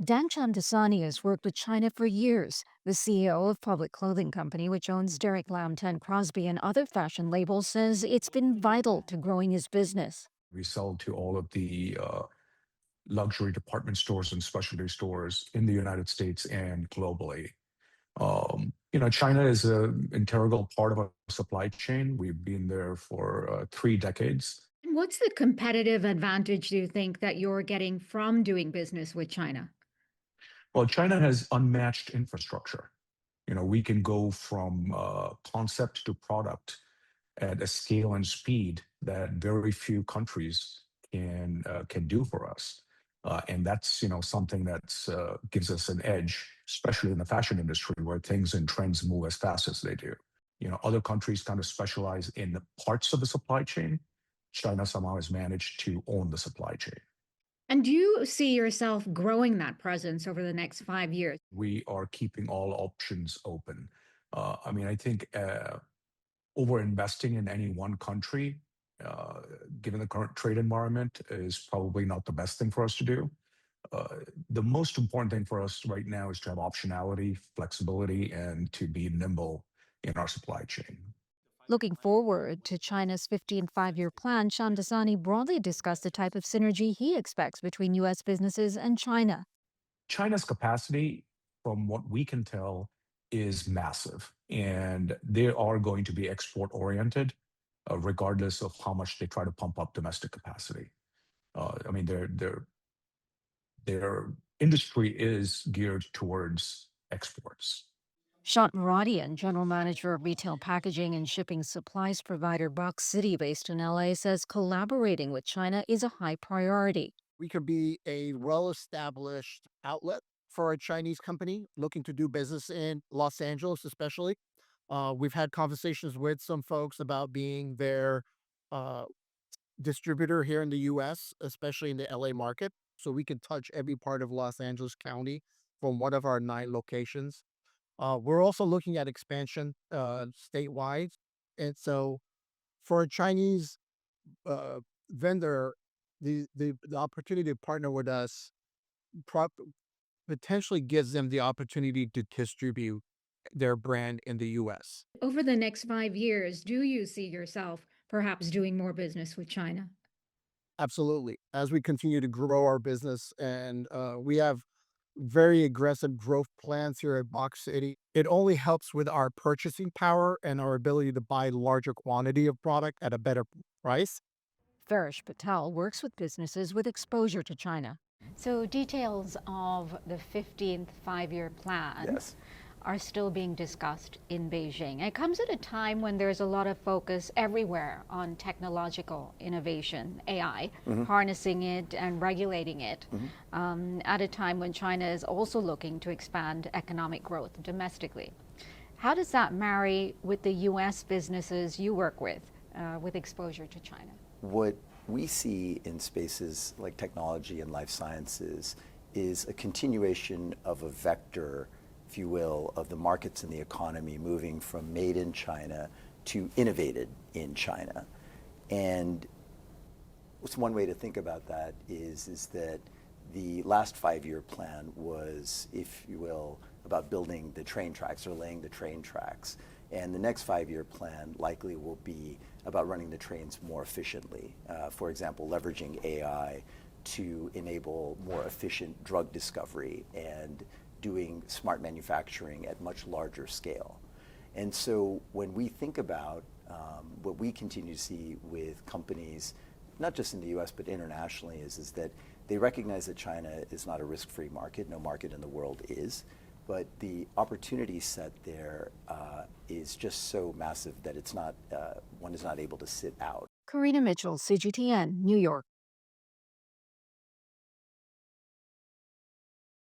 Dan Shamdasani has worked with China for years. The CEO of public clothing company, which owns Derek Lam 10 Crosby and other fashion labels, says it's been vital to growing his business. We sell to all of the luxury department stores and specialty stores in the United States and globally. China is an integral part of our supply chain. We've been there for 3 decades. And what's the competitive advantage, do you think, that you're getting from doing business with China? Well, China has unmatched infrastructure. We can go from concept to product at a scale and speed that very few countries can do for us. And that's something that gives us an edge, especially in the fashion industry where things and trends move as fast as they do. Other countries kind of specialize in the parts of the supply chain. China somehow has managed to own the supply chain. And do you see yourself growing that presence over the next 5 years? We are keeping all options open. I think over investing in any one country, uh, given the current trade environment, is probably not the best thing for us to do. The most important thing for us right now is to have optionality, flexibility, and to be nimble in our supply chain. Looking forward to China's 15th five-year plan, Shamdasani broadly discussed the type of synergy he expects between U.S. businesses and China. China's capacity, from what we can tell, is massive, and they are going to be export oriented, regardless of how much they try to pump up domestic capacity. Their industry is geared towards exports. Shant Maradian, general manager of retail packaging and shipping supplies provider Box City based in LA, says collaborating with China is a high priority. We could be a well-established outlet for a Chinese company looking to do business in Los Angeles, especially. We've had conversations with some folks about being their uh, distributor here in the US, especially in the LA market. So we can touch every part of Los Angeles County from one of our 9 locations. We're also looking at expansion statewide. And so for a Chinese uh, vendor, the opportunity to partner with us prop potentially gives them the opportunity to distribute their brand in the US. Over the next 5 years, do you see yourself perhaps doing more business with China? Absolutely. As we continue to grow our business and we have very aggressive growth plans here at Box City, it only helps with our purchasing power and our ability to buy larger quantity of product at a better price. Farish Patel works with businesses with exposure to China. So, details of the 15th five-year plan Yes. are still being discussed in Beijing. It comes at a time when there's a lot of focus everywhere on technological innovation, AI, harnessing it and regulating it, at a time when China is also looking to expand economic growth domestically. How does that marry with the U.S. businesses you work with exposure to China? What we see in spaces like technology and life sciences is a continuation of a vector, if you will, of the markets and the economy moving from made in China to innovated in China. And what's one way to think about that is that the last 5-year plan was, if you will, about building the train tracks or laying the train tracks. And the next 5-year plan likely will be about running the trains more efficiently. For example, leveraging AI to enable more efficient drug discovery and doing smart manufacturing at much larger scale. And so when we think about what we continue to see with companies, not just in the US, but internationally, is that they recognize that China is not a risk-free market. No market in the world is. But the opportunity set there is just so massive that it's not one is not able to sit out. Karina Mitchell, CGTN, New York.